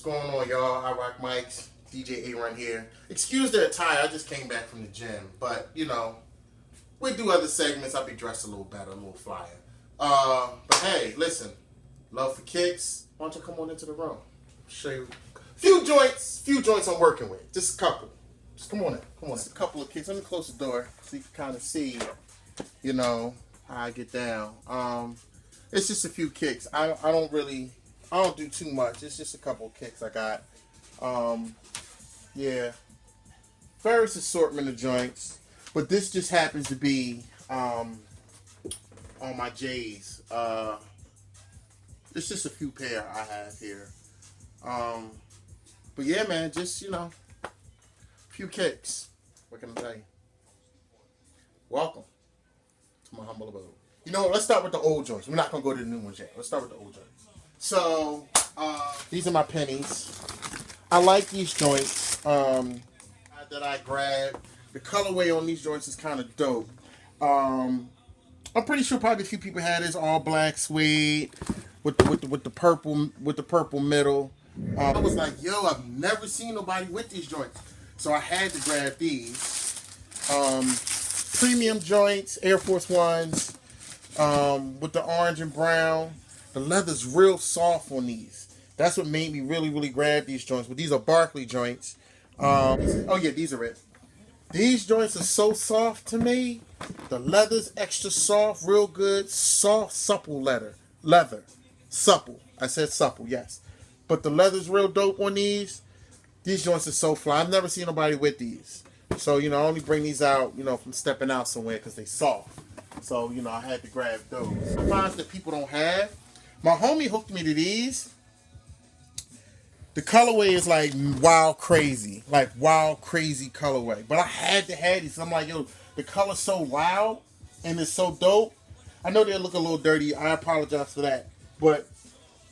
going on, y'all? I rock mics. DJ ARUN here. Excuse the attire. I just came back from the gym, but you know, we do other segments. I'll be dressed a little better, a little flyer. But hey, listen, love for kicks. Why don't you come on into the room? Show you few joints I'm working with. Just a couple. Just come on in. Come on. Just a couple of kicks. Let me close the door so you can kind of see, you know, how I get down. It's just a few kicks. I don't do too much. It's just a couple of kicks I got. Yeah. Various assortment of joints. But this just happens to be on my J's. It's just a few pair I have here. But yeah, man, just, you know, a few kicks. What can I tell you? Welcome to my humble abode. You know what? Let's start with the old joints. We're not going to go to the new ones yet. Let's start with the old joints. So, these are my pennies. I like these joints that I grabbed. The colorway on these joints is kind of dope. I'm pretty sure probably a few people had this all black suede with the purple middle. I was like, yo, I've never seen nobody with these joints, so I had to grab these. Premium joints, Air Force Ones, with the orange and brown. The leather's real soft on these. That's what made me really grab these joints. But these are Barkley joints. Oh yeah, these are it. These joints are so soft to me. The leather's extra soft, real good, soft, supple leather. Supple. I said supple, yes. But the leather's real dope on these. These joints are so fly. I've never seen nobody with these. So, you know, I only bring these out, you know, from stepping out somewhere because they soft. So, you know, I had to grab those. Finds that people don't have. My homie hooked me to these. The colorway is like wild crazy colorway. But I had to have these. I'm like, yo, the color's so loud and it's so dope. I know they look a little dirty. I apologize for that. But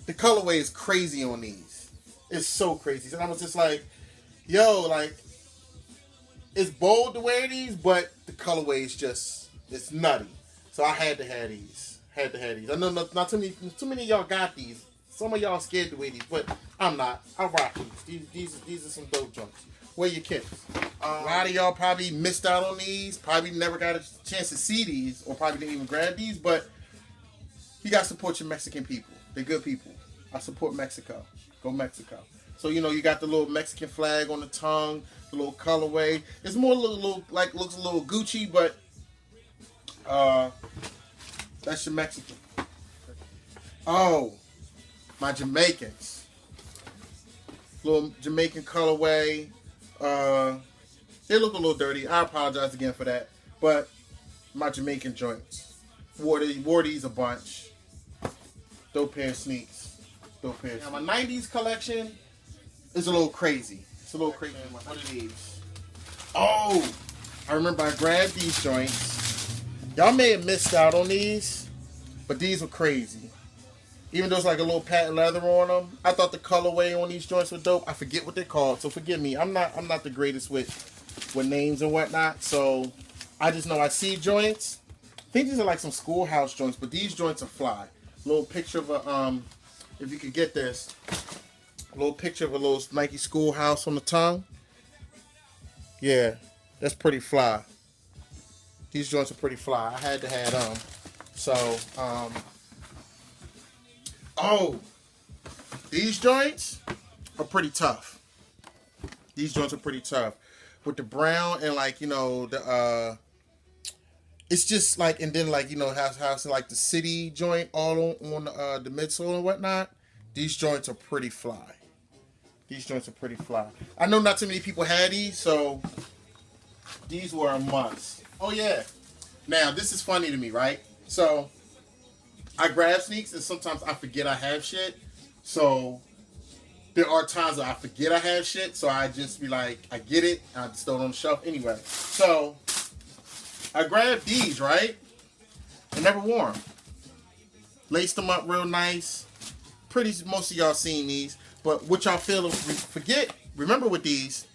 the colorway is crazy on these. It's so crazy. And I was just like, yo, like, it's bold to wear these, but the colorway is just, it's nutty. So I had to have these. I know not too many of y'all got these. Some of y'all scared to wear these, but I'm not. I rock these. These are some dope joints. Wear your kicks. A lot of y'all probably missed out on these. Probably never got a chance to see these, or probably didn't even grab these. But you got to support your Mexican people. They're good people. I support Mexico. Go Mexico. So, you know, you got the little Mexican flag on the tongue, the little colorway. It's more like looks a little Gucci, but that's your Mexican. Oh, my Jamaicans. Little Jamaican colorway. They look a little dirty. I apologize again for that. But my Jamaican joints. Wore these a bunch. Dope pair of sneaks. Dope pair. Now my 90s collection is a little crazy. It's a little crazy. What are these? Oh, I remember I grabbed these joints. Y'all may have missed out on these, but these were crazy. Even though it's like a little patent leather on them, I thought the colorway on these joints were dope. I forget what they're called, so forgive me. I'm not the greatest with names and whatnot. So I just know I see joints. I think these are like some schoolhouse joints, but these joints are fly. Little picture of a if you could get this, a little picture of a little Nike schoolhouse on the tongue. Yeah, that's pretty fly. These joints are pretty fly. I had to have them. So, oh, these joints are pretty tough. These joints are pretty tough. With the brown and like, you know, the it's just like, and then like, you know, has like the city joint all on the midsole and whatnot. These joints are pretty fly. These joints are pretty fly. I know not too many people had these, so these were a must. Oh yeah. Now this is funny to me, right? So I grab sneaks and sometimes I forget I have shit. So there are times that I forget I have shit, so I just be like, I get it, and I just throw it on the shelf anyway. So I grabbed these, right? I never wore them. Laced them up real nice. Most of y'all seen these, but what y'all remember with these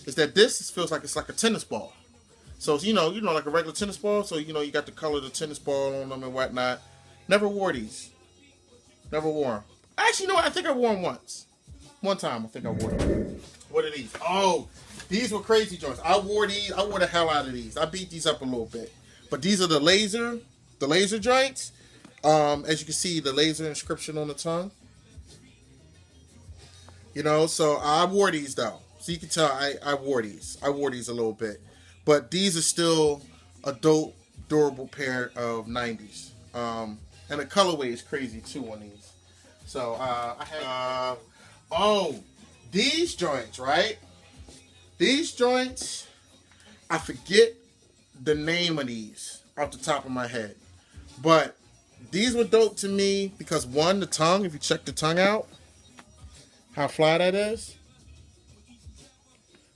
is that this feels like it's like a tennis ball. So you know, like a regular tennis ball. So you know, you got the color of the tennis ball on them and whatnot. Never wore these. Never wore them. Actually, you know what? I think I wore them once. One time, I think I wore them. What are these? Oh, these were crazy joints. I wore these. I wore the hell out of these. I beat these up a little bit. But these are the laser joints. As you can see, the laser inscription on the tongue. You know, so I wore these though. So you can tell I wore these. I wore these a little bit. But these are still a dope, durable pair of 90s. And the colorway is crazy too on these. So I had these joints, right? These joints, I forget the name of these off the top of my head. But these were dope to me because one, the tongue, if you check the tongue out, how fly that is.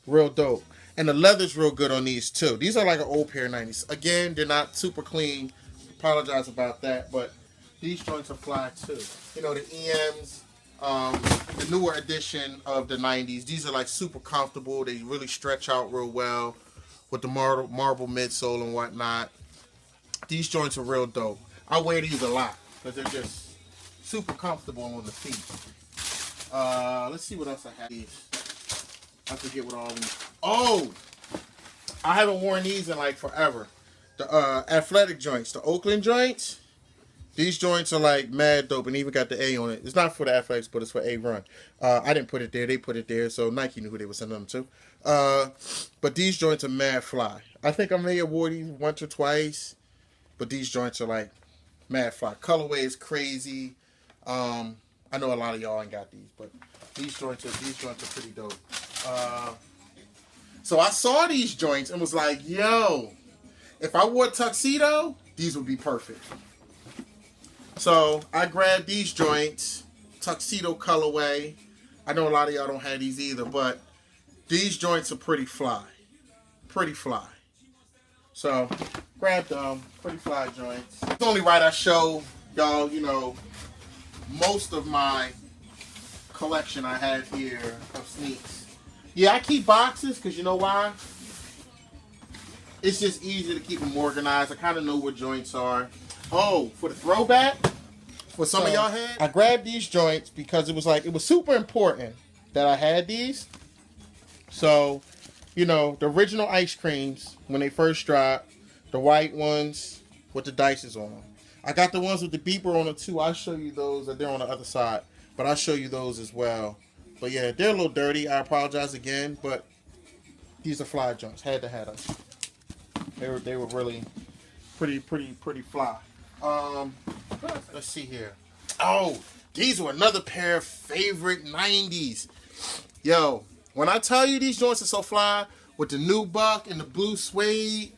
Real dope. And the leather's real good on these too. These are like an old pair of 90s. Again, they're not super clean. Apologize about that, but these joints are fly too. You know, the EMs, the newer edition of the 90s. These are like super comfortable. They really stretch out real well with the marble midsole and whatnot. These joints are real dope. I wear these a lot because they're just super comfortable on the feet. Let's see what else I have. I forget what all these. Oh, I haven't worn these in like forever. The athletic joints, the Oakland joints. These joints are like mad dope and even got the A on it. It's not for the athletics, but it's for ARUN. I didn't put it there. They put it there, so Nike knew who they were sending them to. But these joints are mad fly. I think I may have worn these once or twice, but these joints are like mad fly. Colorway is crazy. I know a lot of y'all ain't got these, but these joints are pretty dope. So I saw these joints and was like, yo, if I wore a tuxedo, these would be perfect. So I grabbed these joints, tuxedo colorway. I know a lot of y'all don't have these either, but these joints are pretty fly. Pretty fly. So grabbed them, pretty fly joints. It's only right I show y'all, you know, most of my collection I have here of sneaks. Yeah, I keep boxes because you know why? It's just easier to keep them organized. I kind of know what joints are. Oh, for the throwback, what some of y'all had, I grabbed these joints because it was super important that I had these. So, you know, the original ice creams when they first dropped, the white ones with the dices on them. I got the ones with the beeper on them too. I'll show you those. They're on the other side, but I'll show you those as well. But yeah, they're a little dirty. I apologize again, but these are fly joints. Had to have them. They were really pretty fly. Let's see here. Oh, these were another pair of favorite 90s. Yo, when I tell you these joints are so fly with the new buck and the blue suede,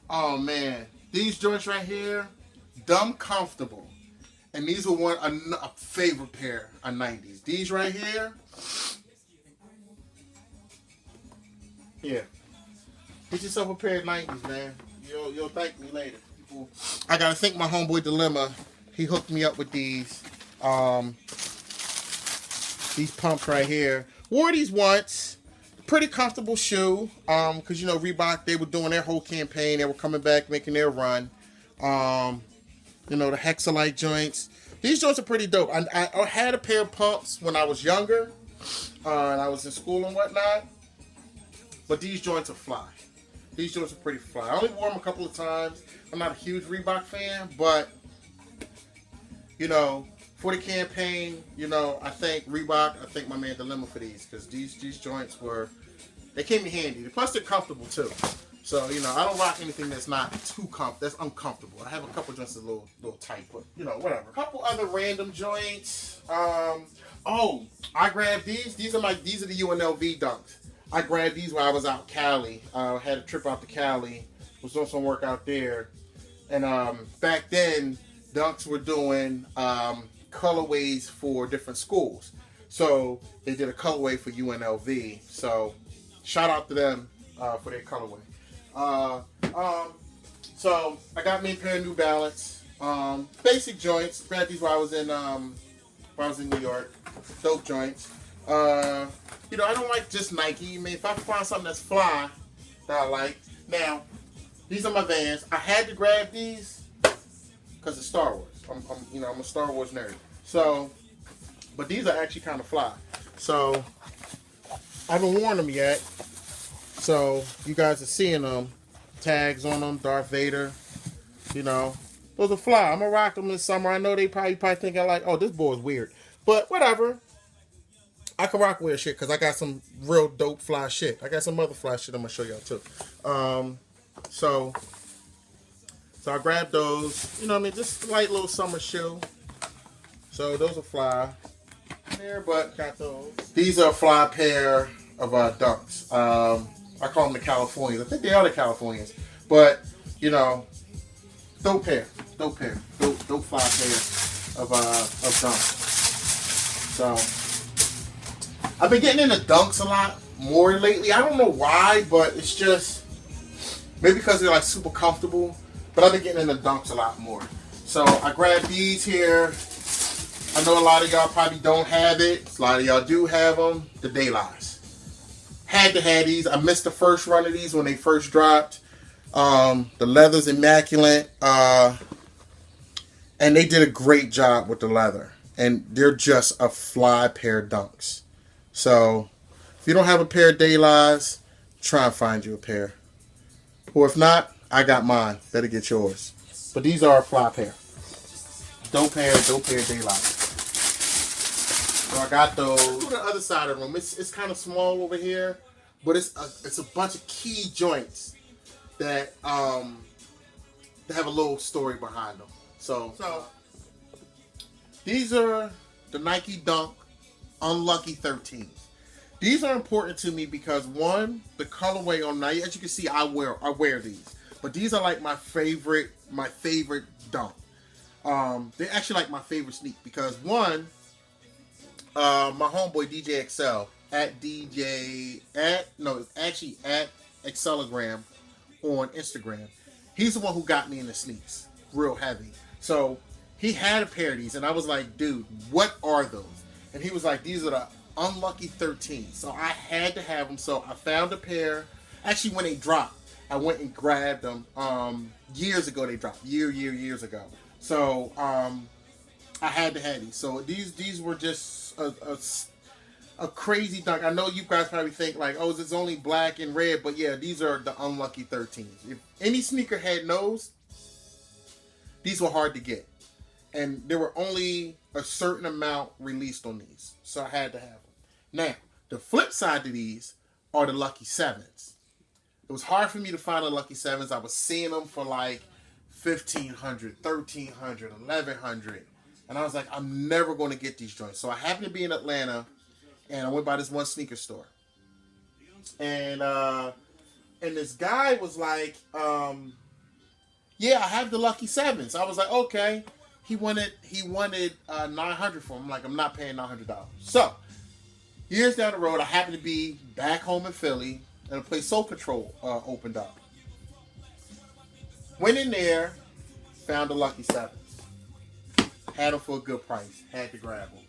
oh man, these joints right here, dumb comfortable. And these were a favorite pair of 90s. These right here, yeah. Get yourself a pair of 90s, man. You'll thank me later. I gotta thank my homeboy Dilemma. He hooked me up with these pumps right here. Wore these once. Pretty comfortable shoe. Cause you know Reebok, they were doing their whole campaign. They were coming back, making their run. You know, the Hexalite joints. These joints are pretty dope. I had a pair of pumps when I was younger. And I was in school and whatnot. But these joints are fly. These joints are pretty fly. I only wore them a couple of times. I'm not a huge Reebok fan, but, you know, for the campaign, you know, I thank Reebok. I thank my man Dilemma for these. Because these joints they came in handy. Plus, they're comfortable, too. So, you know, I don't rock anything that's not too that's uncomfortable. I have a couple joints that's a little tight, but, you know, whatever. A couple other random joints. Oh, I grabbed these. These are the UNLV dunks. I grabbed these while I was out Cali. Had a trip out to Cali. Was doing some work out there. And back then, dunks were doing colorways for different schools. So they did a colorway for UNLV. So shout out to them for their colorway. So I got me a pair of New Balance. Basic joints. Grabbed these while I was in New York. Dope joints. You know, I don't like just Nike. I mean, if I find something that's fly that I like. Now, these are my Vans. I had to grab these because of Star Wars. I'm a Star Wars nerd. So, but these are actually kind of fly. So I haven't worn them yet. So you guys are seeing them. Tags on them, Darth Vader. You know, those are fly. I'm gonna rock them this summer. I know they probably thinking like, oh, this boy is weird. But whatever. I can rock weird shit because I got some real dope fly shit. I got some other fly shit I'm gonna show y'all too. So I grabbed those. You know what I mean? Just a light little summer shoe. So those are fly. There, but got those. These are a fly pair of Dunks. I call them the Californians. I think they are the Californians. But, you know, dope pair. Dope pair. Dope fly pair of Dunks. So I've been getting into Dunks a lot more lately. I don't know why, but it's just maybe because they're like super comfortable. But I've been getting into Dunks a lot more. So I grabbed these here. I know a lot of y'all probably don't have it. A lot of y'all do have them. The Daylights. Had to have these. I missed the first run of these when they first dropped. The leather's immaculate. And they did a great job with the leather. And they're just a fly pair of Dunks. So, if you don't have a pair of Daylights, try and find you a pair. Or if not, I got mine. Better get yours. But these are a fly pair. Dope pair of Daylights. So I got those. To the other side of the room. It's kind of small over here, but it's a bunch of key joints that have a little story behind them. So these are the Nike Dunk Unlucky 13s. These are important to me because one, the colorway on Nike. As you can see, I wear these, but these are like my favorite Dunk. They're actually like my favorite sneak because one. My homeboy DJ XL at Excelogram on Instagram. He's the one who got me into sneaks real heavy. So he had a pair of these and I was like, dude, what are those? And he was like, these are the Unlucky 13. So I had to have them. So I found a pair. Actually, when they dropped, I went and grabbed them. Years ago they dropped. Years ago. So I had to have these. So these were just a crazy Dunk. I know you guys probably think like, oh, it's only black and red, but yeah, these are the Unlucky 13s. If any sneakerhead knows, these were hard to get, and there were only a certain amount released on these, so I had to have them. Now, the flip side to these are the Lucky 7s. It was hard for me to find the Lucky 7s. I was seeing them for like $1,500, $1,300, $1,100. And I was like, I'm never going to get these joints. So I happened to be in Atlanta, and I went by this one sneaker store. And this guy was like, yeah, I have the Lucky 7s. I was like, okay. He wanted $900 for them. I'm like, I'm not paying $900. So, years down the road, I happened to be back home in Philly, and a place Soul Patrol opened up. Went in there, found the Lucky 7s. Had them for a good price. Had to grab them.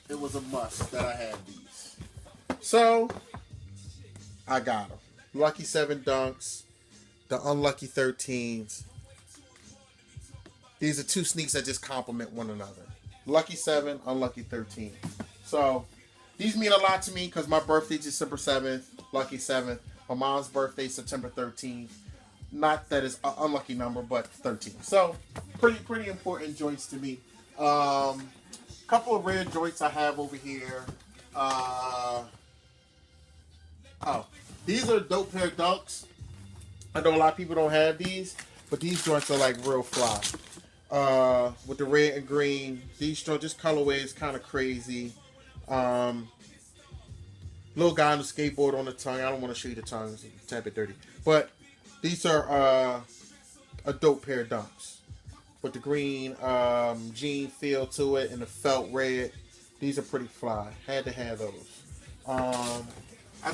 It was a must that I had these. So, I got them. Lucky 7 Dunks. The Unlucky 13s. These are two sneaks that just complement one another. Lucky 7, Unlucky 13. So, these mean a lot to me because my birthday's December 7th. Lucky 7th. My mom's birthday September 13th. Not that it's an unlucky number, but 13. So, pretty important joints to me. Couple of rare joints I have over here. These are dope pair of Dunks. I know a lot of people don't have these, but these joints are like real fly. With the red and green. These joints, this colorway is kind of crazy. Little guy on the skateboard on the tongue. I don't want to show you the tongue. It's a tad bit dirty. But these are a dope pair of Dunks. With the green jean feel to it and the felt red. These are pretty fly. Had to have those. I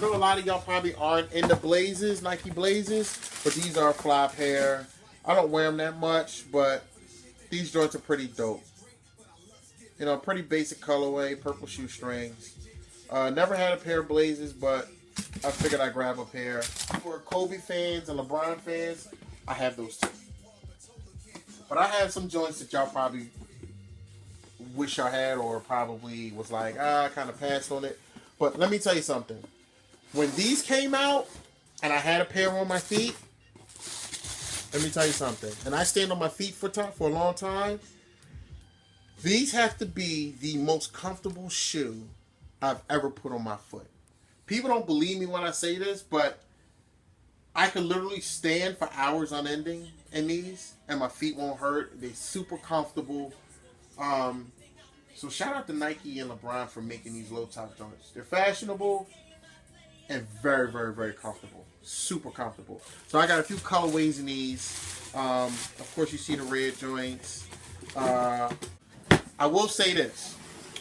know a lot of y'all probably aren't into Blazers, Nike Blazers, but these are a fly pair. I don't wear them that much, but these joints are pretty dope. You know, pretty basic colorway, purple shoestrings. Never had a pair of Blazers, but I figured I'd grab a pair. For Kobe fans and LeBron fans, I have those too. But I have some joints that y'all probably wish I had, or probably was like, I kind of passed on it. But let me tell you something. When these came out, and I had a pair on my feet, let me tell you something. And I stand on my feet for a long time. These have to be the most comfortable shoe I've ever put on my foot. People don't believe me when I say this, but I could literally stand for hours unending in these, and my feet won't hurt. They're super comfortable. So shout out to Nike and LeBron for making these low top joints. They're fashionable and very, very, very comfortable. Super comfortable. So I got a few colorways in these. Of course, you see the red joints. I will say this.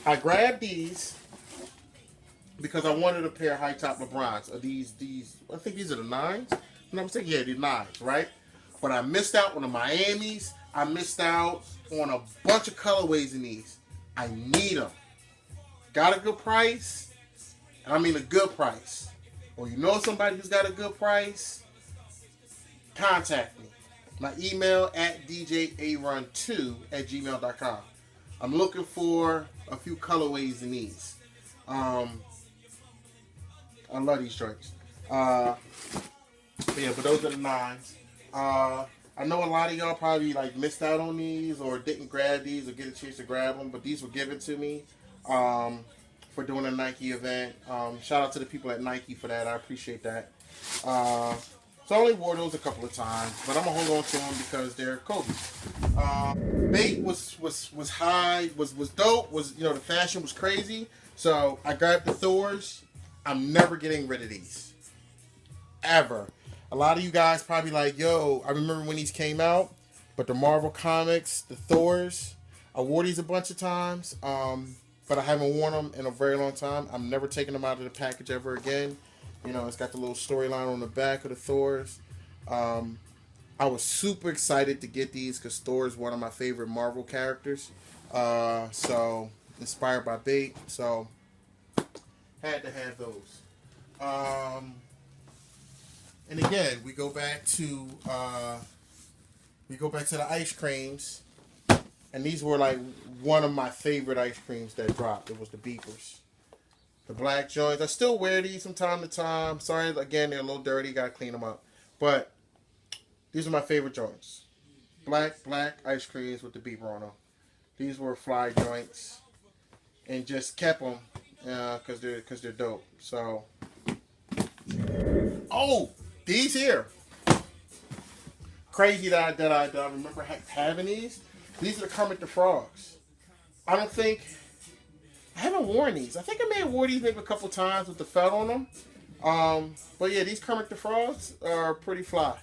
I grabbed these because I wanted a pair of high top LeBrons. These, I think these are the 9s. And I'm saying, yeah, the 9s, right? But I missed out on the Miamis. I missed out on a bunch of colorways in these. I need them. Got a good price. And I mean a good price. Or you know somebody who's got a good price, contact me. My email at djarun2@gmail.com. I'm looking for a few colorways in these. I love these joints. But those are the 9s. I know a lot of y'all probably like missed out on these or didn't grab these or get a chance to grab them, but these were given to me for doing a Nike event. Shout out to the people at Nike for that. I appreciate that. So I only wore those a couple of times, but I'm gonna hold on to them because they're Kobe. Bait was high, was dope. The fashion was crazy. So I grabbed the Thors. I'm never getting rid of these, ever. A lot of you guys probably like, yo, I remember when these came out, but the Marvel Comics, the Thors, I wore these a bunch of times, but I haven't worn them in a very long time. I'm never taking them out of the package ever again. It's got the little storyline on the back of the Thors. I was super excited to get these because Thor is one of my favorite Marvel characters. So, inspired by Bait. So, had to have those. And again, we go back to the ice creams, and these were like one of my favorite ice creams that dropped. It was the Beepers, the black joints. I still wear these from time to time. Sorry, again, they're a little dirty. Gotta clean them up. But these are my favorite joints. Black ice creams with the Beeper on them. These were fly joints, and just kept them because they're dope. So, these here. Crazy that I remember having these. These are the Kermit the Frogs. I haven't worn these. I think I may have worn these maybe a couple times with the felt on them. But yeah, these Kermit the Frogs are pretty fly.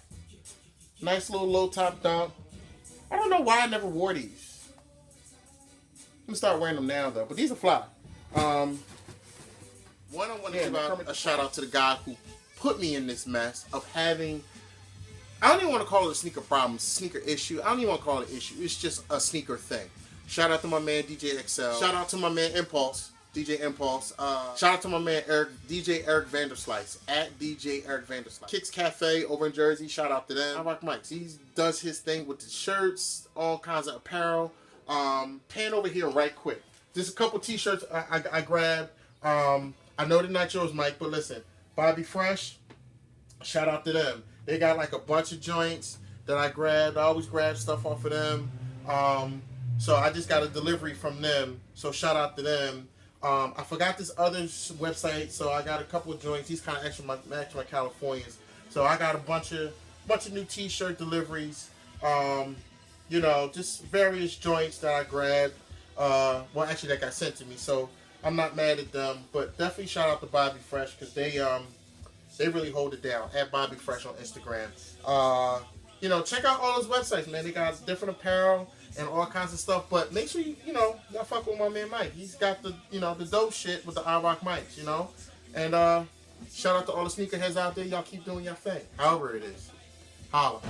Nice little low top dunk. I don't know why I never wore these. I'm gonna start wearing them now though. But these are fly. One I want to give a shout out to the guy who put me in this mess of having, I don't even want to call it a sneaker problem, sneaker issue. I don't even want to call it an issue. It's just a sneaker thing. Shout out to my man DJ XL. Shout out to my man Impulse, DJ Impulse. Shout out to my man DJ Eric Vanderslice at DJ Eric Vanderslice. Kicks Cafe over in Jersey. Shout out to them. I rock Mike's. He does his thing with the shirts, all kinds of apparel. Pan over here right quick. Just a couple t-shirts I grabbed. I know the Nitro's Mike, but listen. Bobby Fresh, shout out to them. They got like a bunch of joints that I grabbed. I always grab stuff off of them. So I just got a delivery from them. So shout out to them. I forgot this other website, so I got a couple of joints. These kind of match my Californians. So I got a bunch of new t-shirt deliveries. Just various joints that I grabbed. Well, actually that got sent to me. So I'm not mad at them, but definitely shout out to Bobby Fresh because they really hold it down. At Bobby Fresh on Instagram. Check out all those websites, man. They got different apparel and all kinds of stuff. But make sure y'all fuck with my man Mike. He's got the dope shit with the I Rock Mics, And shout out to all the sneakerheads out there. Y'all keep doing your thing, however it is. Holla.